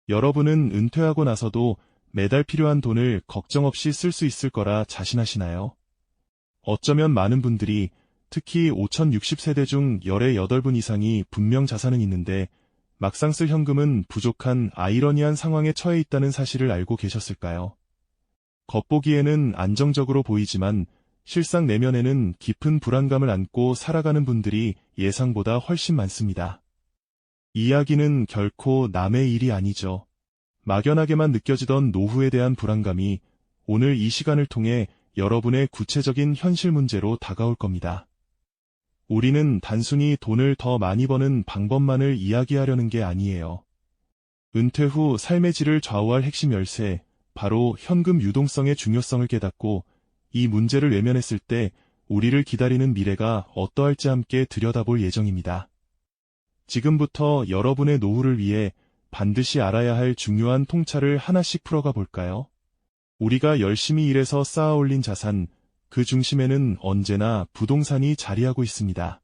여러분은 은퇴하고 나서도 매달 필요한 돈을 걱정 없이 쓸 수 있을 거라 자신하시나요? 어쩌면 많은 분들이 특히 5060세대 중 18분 이상이 분명 자산은 있는데 막상 쓸 현금은 부족한 아이러니한 상황에 처해 있다는 사실을 알고 계셨을까요? 겉보기에는 안정적으로 보이지만 실상 내면에는 깊은 불안감을 안고 살아가는 분들이 예상보다 훨씬 많습니다. 이 이야기는 결코 남의 일이 아니죠. 막연하게만 느껴지던 노후에 대한 불안감이 오늘 이 시간을 통해 여러분의 구체적인 현실 문제로 다가올 겁니다. 우리는 단순히 돈을 더 많이 버는 방법만을 이야기하려는 게 아니에요. 은퇴 후 삶의 질을 좌우할 핵심 열쇠, 바로 현금 유동성의 중요성을 깨닫고 이 문제를 외면했을 때 우리를 기다리는 미래가 어떠할지 함께 들여다볼 예정입니다. 지금부터 여러분의 노후를 위해 반드시 알아야 할 중요한 통찰을 하나씩 풀어가 볼까요? 우리가 열심히 일해서 쌓아 올린 자산, 그 중심에는 언제나 부동산이 자리하고 있습니다.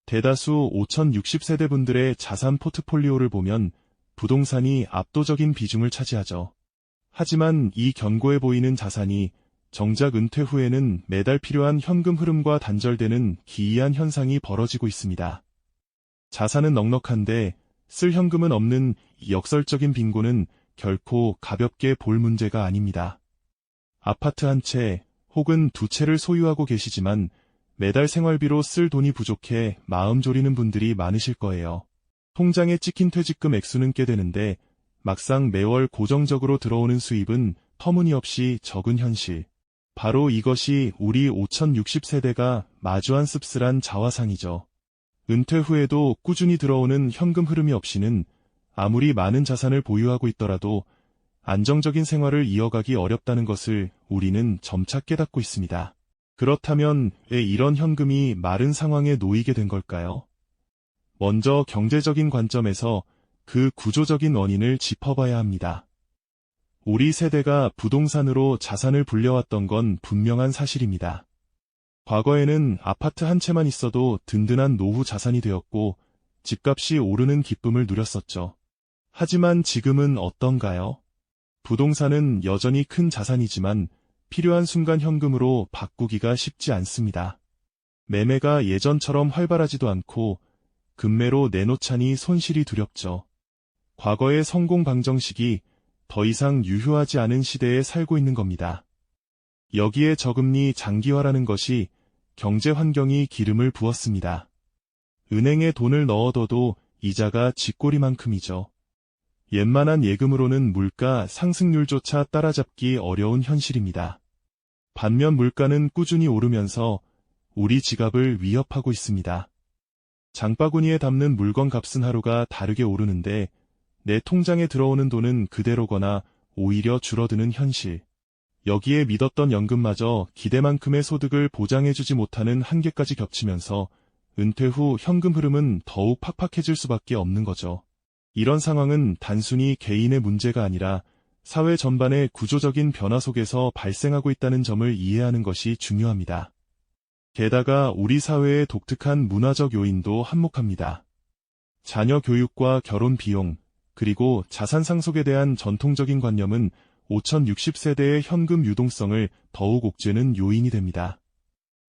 대다수 5060세대 분들의 자산 포트폴리오를 보면 부동산이 압도적인 비중을 차지하죠. 하지만 이 견고해 보이는 자산이 정작 은퇴 후에는 매달 필요한 현금 흐름과 단절되는 기이한 현상이 벌어지고 있습니다. 자산은 넉넉한데 쓸 현금은 없는 이 역설적인 빈곤은 결코 가볍게 볼 문제가 아닙니다. 아파트 한 채 혹은 두 채를 소유하고 계시지만 매달 생활비로 쓸 돈이 부족해 마음 졸이는 분들이 많으실 거예요. 통장에 찍힌 퇴직금 액수는 꽤 되는데 막상 매월 고정적으로 들어오는 수입은 터무니없이 적은 현실. 바로 이것이 우리 5060세대가 마주한 씁쓸한 자화상이죠. 은퇴 후에도 꾸준히 들어오는 현금 흐름이 없이는 아무리 많은 자산을 보유하고 있더라도 안정적인 생활을 이어가기 어렵다는 것을 우리는 점차 깨닫고 있습니다. 그렇다면 왜 이런 현금이 마른 상황에 놓이게 된 걸까요? 먼저 경제적인 관점에서 그 구조적인 원인을 짚어봐야 합니다. 우리 세대가 부동산으로 자산을 불려왔던 건 분명한 사실입니다. 과거에는 아파트 한 채만 있어도 든든한 노후 자산이 되었고 집값이 오르는 기쁨을 누렸었죠. 하지만 지금은 어떤가요? 부동산은 여전히 큰 자산이지만 필요한 순간 현금으로 바꾸기가 쉽지 않습니다. 매매가 예전처럼 활발하지도 않고 급매로 내놓자니 손실이 두렵죠. 과거의 성공 방정식이 더 이상 유효하지 않은 시대에 살고 있는 겁니다. 여기에 저금리 장기화라는 것이 경제 환경이 기름을 부었습니다. 은행에 돈을 넣어둬도 이자가 쥐꼬리만큼이죠. 웬만한 예금으로는 물가 상승률조차 따라잡기 어려운 현실입니다. 반면 물가는 꾸준히 오르면서 우리 지갑을 위협하고 있습니다. 장바구니에 담는 물건 값은 하루가 다르게 오르는데 내 통장에 들어오는 돈은 그대로거나 오히려 줄어드는 현실. 여기에 믿었던 연금마저 기대만큼의 소득을 보장해주지 못하는 한계까지 겹치면서 은퇴 후 현금 흐름은 더욱 팍팍해질 수밖에 없는 거죠. 이런 상황은 단순히 개인의 문제가 아니라 사회 전반의 구조적인 변화 속에서 발생하고 있다는 점을 이해하는 것이 중요합니다. 게다가 우리 사회의 독특한 문화적 요인도 한몫합니다. 자녀 교육과 결혼 비용, 그리고 자산 상속에 대한 전통적인 관념은 5060세대의 현금 유동성을 더욱 옥죄는 요인이 됩니다.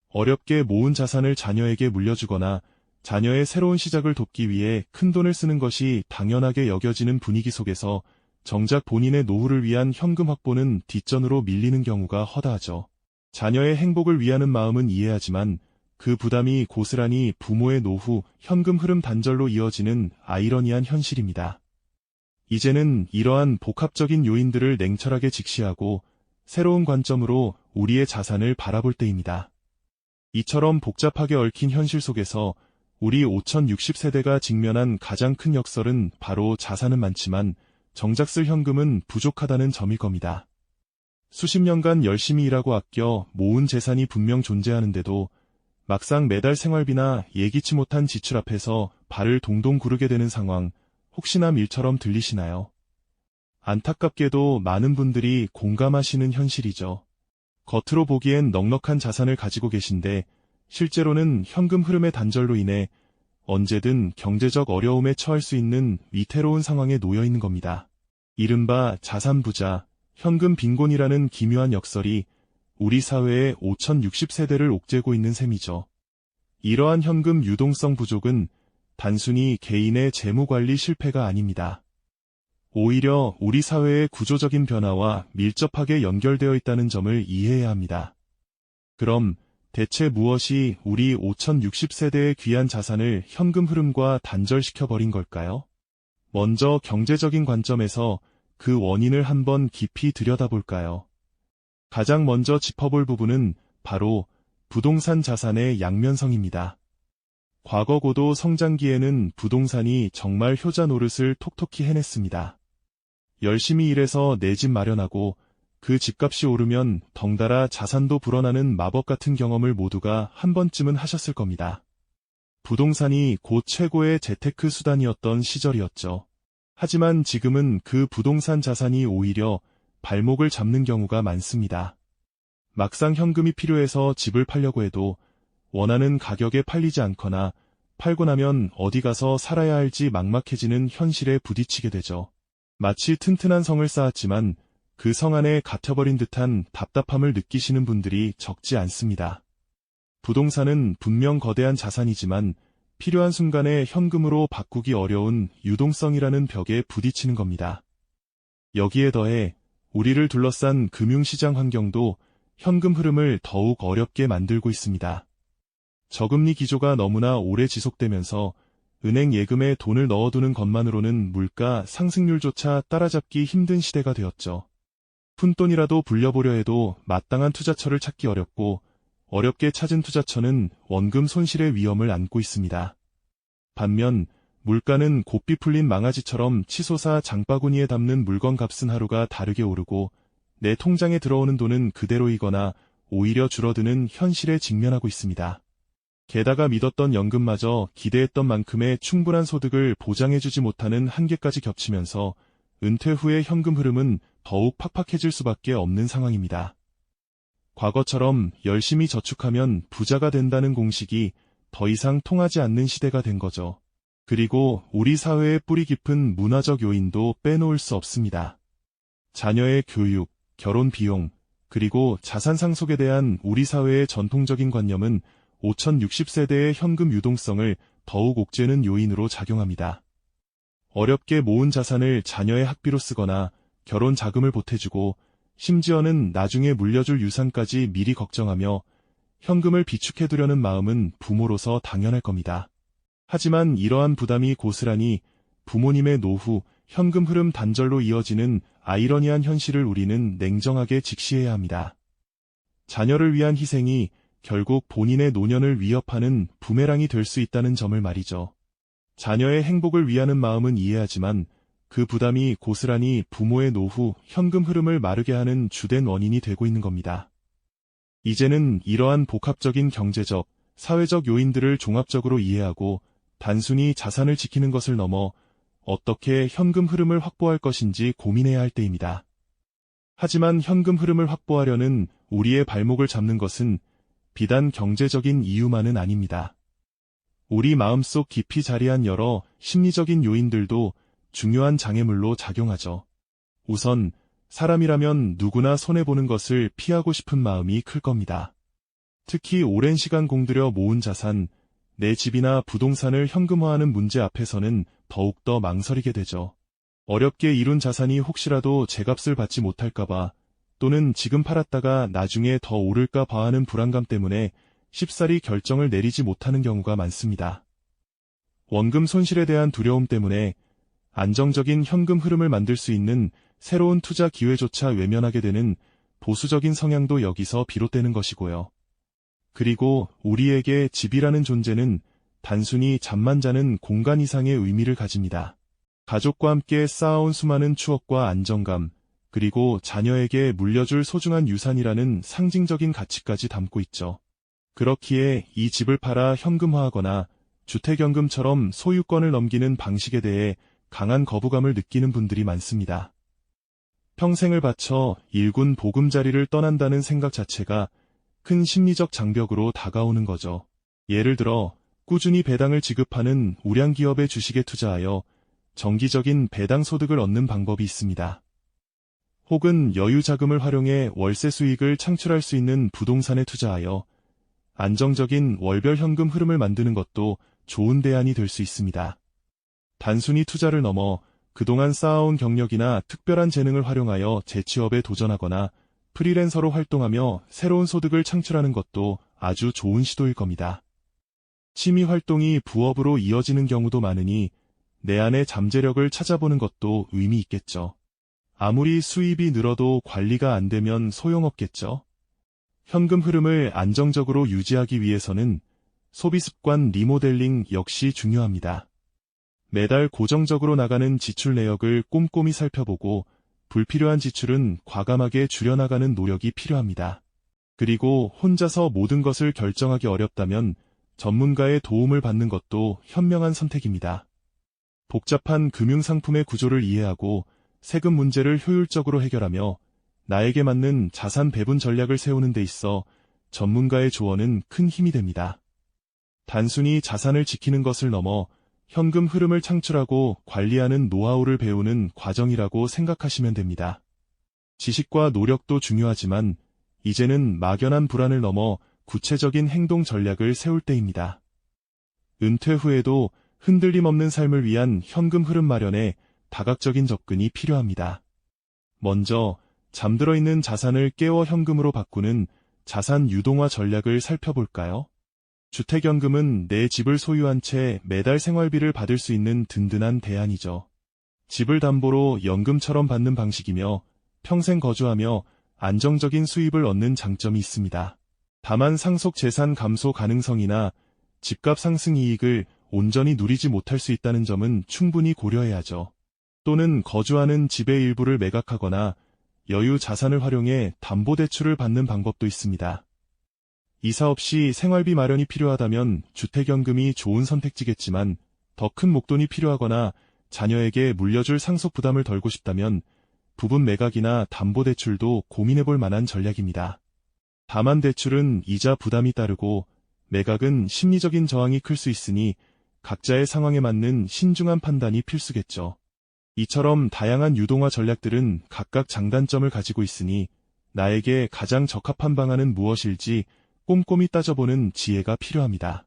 어렵게 모은 자산을 자녀에게 물려주거나 자녀의 새로운 시작을 돕기 위해 큰돈을 쓰는 것이 당연하게 여겨지는 분위기 속에서 정작 본인의 노후를 위한 현금 확보는 뒷전으로 밀리는 경우가 허다하죠. 자녀의 행복을 위하는 마음은 이해하지만 그 부담이 고스란히 부모의 노후 현금 흐름 단절로 이어지는 아이러니한 현실입니다. 이제는 이러한 복합적인 요인들을 냉철하게 직시하고 새로운 관점으로 우리의 자산을 바라볼 때입니다. 이처럼 복잡하게 얽힌 현실 속에서 우리 5060세대가 직면한 가장 큰 역설은 바로 자산은 많지만 정작 쓸 현금은 부족하다는 점일 겁니다. 수십 년간 열심히 일하고 아껴 모은 재산이 분명 존재하는데도 막상 매달 생활비나 예기치 못한 지출 앞에서 발을 동동 구르게 되는 상황, 혹시나 밀처럼 들리시나요? 안타깝게도 많은 분들이 공감하시는 현실이죠. 겉으로 보기엔 넉넉한 자산을 가지고 계신데 실제로는 현금 흐름의 단절로 인해 언제든 경제적 어려움에 처할 수 있는 위태로운 상황에 놓여 있는 겁니다. 이른바 자산부자, 현금 빈곤이라는 기묘한 역설이 우리 사회의 5060세대를 옥죄고 있는 셈이죠. 이러한 현금 유동성 부족은 단순히 개인의 재무관리 실패가 아닙니다. 오히려 우리 사회의 구조적인 변화와 밀접하게 연결되어 있다는 점을 이해해야 합니다. 그럼 대체 무엇이 우리 5060세대의 귀한 자산을 현금 흐름과 단절시켜버린 걸까요? 먼저 경제적인 관점에서 그 원인을 한번 깊이 들여다볼까요? 가장 먼저 짚어볼 부분은 바로 부동산 자산의 양면성입니다. 과거 고도 성장기에는 부동산이 정말 효자 노릇을 톡톡히 해냈습니다. 열심히 일해서 내 집 마련하고 그 집값이 오르면 덩달아 자산도 불어나는 마법 같은 경험을 모두가 한 번쯤은 하셨을 겁니다. 부동산이 곧 최고의 재테크 수단이었던 시절이었죠. 하지만 지금은 그 부동산 자산이 오히려 발목을 잡는 경우가 많습니다. 막상 현금이 필요해서 집을 팔려고 해도 원하는 가격에 팔리지 않거나 팔고 나면 어디 가서 살아야 할지 막막해지는 현실에 부딪히게 되죠. 마치 튼튼한 성을 쌓았지만 그 성 안에 갇혀버린 듯한 답답함을 느끼시는 분들이 적지 않습니다. 부동산은 분명 거대한 자산이지만 필요한 순간에 현금으로 바꾸기 어려운 유동성이라는 벽에 부딪히는 겁니다. 여기에 더해 우리를 둘러싼 금융시장 환경도 현금 흐름을 더욱 어렵게 만들고 있습니다. 저금리 기조가 너무나 오래 지속되면서 은행 예금에 돈을 넣어두는 것만으로는 물가 상승률조차 따라잡기 힘든 시대가 되었죠. 푼돈이라도 불려보려 해도 마땅한 투자처를 찾기 어렵고 어렵게 찾은 투자처는 원금 손실의 위험을 안고 있습니다. 반면 물가는 곱비 풀린 망아지처럼 치솟아 장바구니에 담는 물건 값은 하루가 다르게 오르고 내 통장에 들어오는 돈은 그대로이거나 오히려 줄어드는 현실에 직면하고 있습니다. 게다가 믿었던 연금마저 기대했던 만큼의 충분한 소득을 보장해주지 못하는 한계까지 겹치면서 은퇴 후의 현금 흐름은 더욱 팍팍해질 수밖에 없는 상황입니다. 과거처럼 열심히 저축하면 부자가 된다는 공식이 더 이상 통하지 않는 시대가 된 거죠. 그리고 우리 사회의 뿌리 깊은 문화적 요인도 빼놓을 수 없습니다. 자녀의 교육, 결혼 비용, 그리고 자산 상속에 대한 우리 사회의 전통적인 관념은 5060세대의 현금 유동성을 더욱 옥죄는 요인으로 작용합니다. 어렵게 모은 자산을 자녀의 학비로 쓰거나 결혼 자금을 보태주고 심지어는 나중에 물려줄 유산까지 미리 걱정하며 현금을 비축해두려는 마음은 부모로서 당연할 겁니다. 하지만 이러한 부담이 고스란히 부모님의 노후, 현금 흐름 단절로 이어지는 아이러니한 현실을 우리는 냉정하게 직시해야 합니다. 자녀를 위한 희생이 결국 본인의 노년을 위협하는 부메랑이 될 수 있다는 점을 말이죠. 자녀의 행복을 위하는 마음은 이해하지만 그 부담이 고스란히 부모의 노후, 현금 흐름을 마르게 하는 주된 원인이 되고 있는 겁니다. 이제는 이러한 복합적인 경제적, 사회적 요인들을 종합적으로 이해하고 단순히 자산을 지키는 것을 넘어 어떻게 현금 흐름을 확보할 것인지 고민해야 할 때입니다. 하지만 현금 흐름을 확보하려는 우리의 발목을 잡는 것은 비단 경제적인 이유만은 아닙니다. 우리 마음속 깊이 자리한 여러 심리적인 요인들도 중요한 장애물로 작용하죠. 우선 사람이라면 누구나 손해보는 것을 피하고 싶은 마음이 클 겁니다. 특히 오랜 시간 공들여 모은 자산, 내 집이나 부동산을 현금화하는 문제 앞에서는 더욱더 망설이게 되죠. 어렵게 이룬 자산이 혹시라도 제값을 받지 못할까봐 또는 지금 팔았다가 나중에 더 오를까 봐 하는 불안감 때문에 쉽사리 결정을 내리지 못하는 경우가 많습니다. 원금 손실에 대한 두려움 때문에 안정적인 현금 흐름을 만들 수 있는 새로운 투자 기회조차 외면하게 되는 보수적인 성향도 여기서 비롯되는 것이고요. 그리고 우리에게 집이라는 존재는 단순히 잠만 자는 공간 이상의 의미를 가집니다. 가족과 함께 쌓아온 수많은 추억과 안정감, 그리고 자녀에게 물려줄 소중한 유산이라는 상징적인 가치까지 담고 있죠. 그렇기에 이 집을 팔아 현금화하거나 주택연금처럼 소유권을 넘기는 방식에 대해 강한 거부감을 느끼는 분들이 많습니다. 평생을 바쳐 일군 보금자리를 떠난다는 생각 자체가 큰 심리적 장벽으로 다가오는 거죠. 예를 들어 꾸준히 배당을 지급하는 우량 기업의 주식에 투자하여 정기적인 배당 소득을 얻는 방법이 있습니다. 혹은 여유 자금을 활용해 월세 수익을 창출할 수 있는 부동산에 투자하여 안정적인 월별 현금 흐름을 만드는 것도 좋은 대안이 될 수 있습니다. 단순히 투자를 넘어 그동안 쌓아온 경력이나 특별한 재능을 활용하여 재취업에 도전하거나 프리랜서로 활동하며 새로운 소득을 창출하는 것도 아주 좋은 시도일 겁니다. 취미 활동이 부업으로 이어지는 경우도 많으니 내 안의 잠재력을 찾아보는 것도 의미 있겠죠. 아무리 수입이 늘어도 관리가 안 되면 소용없겠죠. 현금 흐름을 안정적으로 유지하기 위해서는 소비 습관 리모델링 역시 중요합니다. 매달 고정적으로 나가는 지출 내역을 꼼꼼히 살펴보고 불필요한 지출은 과감하게 줄여나가는 노력이 필요합니다. 그리고 혼자서 모든 것을 결정하기 어렵다면 전문가의 도움을 받는 것도 현명한 선택입니다. 복잡한 금융상품의 구조를 이해하고 세금 문제를 효율적으로 해결하며 나에게 맞는 자산 배분 전략을 세우는 데 있어 전문가의 조언은 큰 힘이 됩니다. 단순히 자산을 지키는 것을 넘어 현금 흐름을 창출하고 관리하는 노하우를 배우는 과정이라고 생각하시면 됩니다. 지식과 노력도 중요하지만 이제는 막연한 불안을 넘어 구체적인 행동 전략을 세울 때입니다. 은퇴 후에도 흔들림 없는 삶을 위한 현금 흐름 마련에 다각적인 접근이 필요합니다. 먼저 잠들어 있는 자산을 깨워 현금으로 바꾸는 자산 유동화 전략을 살펴볼까요? 주택연금은 내 집을 소유한 채 매달 생활비를 받을 수 있는 든든한 대안이죠. 집을 담보로 연금처럼 받는 방식이며 평생 거주하며 안정적인 수입을 얻는 장점이 있습니다. 다만 상속 재산 감소 가능성이나 집값 상승 이익을 온전히 누리지 못할 수 있다는 점은 충분히 고려해야죠. 또는 거주하는 집의 일부를 매각하거나 여유 자산을 활용해 담보대출을 받는 방법도 있습니다. 이사 없이 생활비 마련이 필요하다면 주택연금이 좋은 선택지겠지만 더 큰 목돈이 필요하거나 자녀에게 물려줄 상속 부담을 덜고 싶다면 부분 매각이나 담보대출도 고민해볼 만한 전략입니다. 다만 대출은 이자 부담이 따르고 매각은 심리적인 저항이 클 수 있으니 각자의 상황에 맞는 신중한 판단이 필수겠죠. 이처럼 다양한 유동화 전략들은 각각 장단점을 가지고 있으니 나에게 가장 적합한 방안은 무엇일지 꼼꼼히 따져보는 지혜가 필요합니다.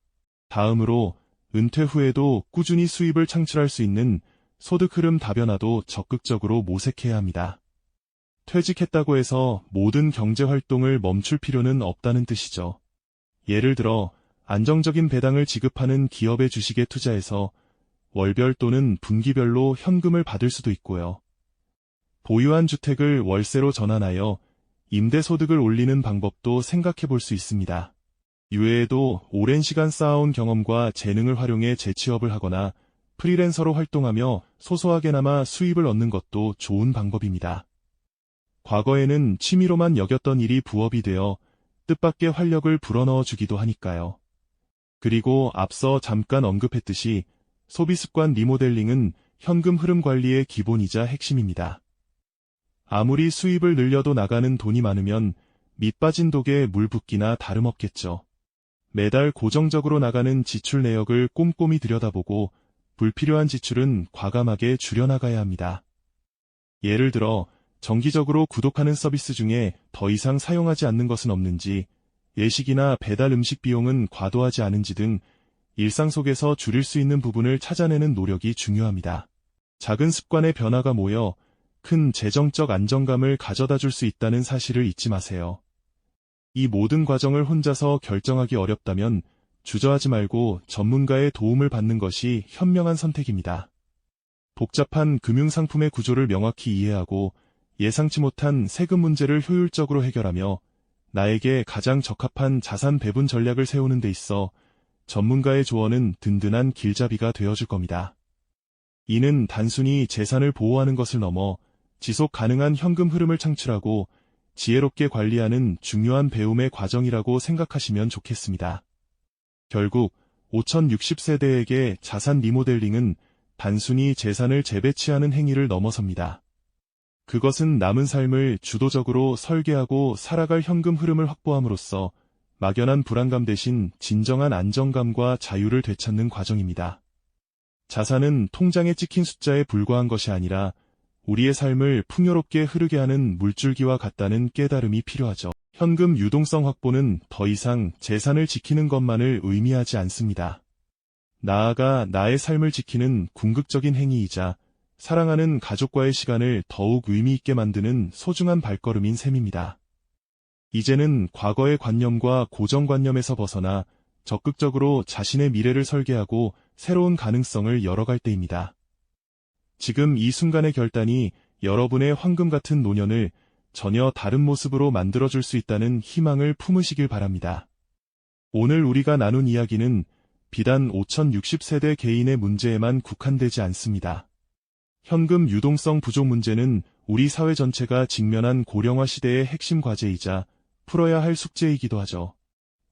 다음으로 은퇴 후에도 꾸준히 수입을 창출할 수 있는 소득 흐름 다변화도 적극적으로 모색해야 합니다. 퇴직했다고 해서 모든 경제 활동을 멈출 필요는 없다는 뜻이죠. 예를 들어 안정적인 배당을 지급하는 기업의 주식에 투자해서 월별 또는 분기별로 현금을 받을 수도 있고요. 보유한 주택을 월세로 전환하여 임대소득을 올리는 방법도 생각해 볼 수 있습니다. 이외에도 오랜 시간 쌓아온 경험과 재능을 활용해 재취업을 하거나 프리랜서로 활동하며 소소하게나마 수입을 얻는 것도 좋은 방법입니다. 과거에는 취미로만 여겼던 일이 부업이 되어 뜻밖의 활력을 불어넣어 주기도 하니까요. 그리고 앞서 잠깐 언급했듯이 소비습관 리모델링은 현금 흐름 관리의 기본이자 핵심입니다. 아무리 수입을 늘려도 나가는 돈이 많으면 밑 빠진 독에 물 붓기나 다름없겠죠. 매달 고정적으로 나가는 지출 내역을 꼼꼼히 들여다보고 불필요한 지출은 과감하게 줄여나가야 합니다. 예를 들어 정기적으로 구독하는 서비스 중에 더 이상 사용하지 않는 것은 없는지, 외식이나 배달 음식 비용은 과도하지 않은지 등 일상 속에서 줄일 수 있는 부분을 찾아내는 노력이 중요합니다. 작은 습관의 변화가 모여 큰 재정적 안정감을 가져다 줄 수 있다는 사실을 잊지 마세요. 이 모든 과정을 혼자서 결정하기 어렵다면 주저하지 말고 전문가의 도움을 받는 것이 현명한 선택입니다. 복잡한 금융상품의 구조를 명확히 이해하고 예상치 못한 세금 문제를 효율적으로 해결하며 나에게 가장 적합한 자산 배분 전략을 세우는 데 있어 전문가의 조언은 든든한 길잡이가 되어줄 겁니다. 이는 단순히 재산을 보호하는 것을 넘어 지속 가능한 현금 흐름을 창출하고 지혜롭게 관리하는 중요한 배움의 과정이라고 생각하시면 좋겠습니다. 결국 5060세대에게 자산 리모델링은 단순히 재산을 재배치하는 행위를 넘어섭니다. 그것은 남은 삶을 주도적으로 설계하고 살아갈 현금 흐름을 확보함으로써 막연한 불안감 대신 진정한 안정감과 자유를 되찾는 과정입니다. 자산은 통장에 찍힌 숫자에 불과한 것이 아니라 우리의 삶을 풍요롭게 흐르게 하는 물줄기와 같다는 깨달음이 필요하죠. 현금 유동성 확보는 더 이상 재산을 지키는 것만을 의미하지 않습니다. 나아가 나의 삶을 지키는 궁극적인 행위이자 사랑하는 가족과의 시간을 더욱 의미 있게 만드는 소중한 발걸음인 셈입니다. 이제는 과거의 관념과 고정관념에서 벗어나 적극적으로 자신의 미래를 설계하고 새로운 가능성을 열어갈 때입니다. 지금 이 순간의 결단이 여러분의 황금 같은 노년을 전혀 다른 모습으로 만들어줄 수 있다는 희망을 품으시길 바랍니다. 오늘 우리가 나눈 이야기는 비단 5060세대 개인의 문제에만 국한되지 않습니다. 현금 유동성 부족 문제는 우리 사회 전체가 직면한 고령화 시대의 핵심 과제이자 풀어야 할 숙제이기도 하죠.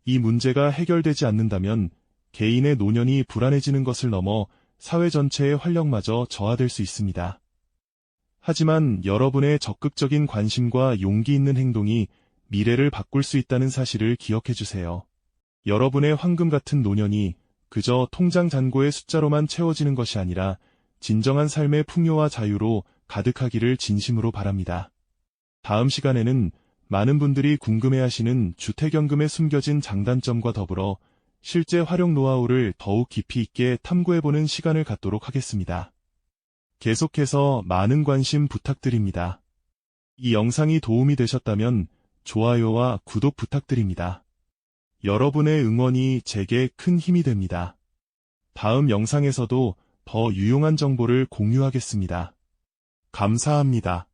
이 문제가 해결되지 않는다면 개인의 노년이 불안해지는 것을 넘어 사회 전체의 활력마저 저하될 수 있습니다. 하지만 여러분의 적극적인 관심과 용기 있는 행동이 미래를 바꿀 수 있다는 사실을 기억해 주세요. 여러분의 황금 같은 노년이 그저 통장 잔고의 숫자로만 채워지는 것이 아니라 진정한 삶의 풍요와 자유로 가득하기를 진심으로 바랍니다. 다음 시간에는 많은 분들이 궁금해하시는 주택연금의 숨겨진 장단점과 더불어 실제 활용 노하우를 더욱 깊이 있게 탐구해보는 시간을 갖도록 하겠습니다. 계속해서 많은 관심 부탁드립니다. 이 영상이 도움이 되셨다면 좋아요와 구독 부탁드립니다. 여러분의 응원이 제게 큰 힘이 됩니다. 다음 영상에서도 더 유용한 정보를 공유하겠습니다. 감사합니다.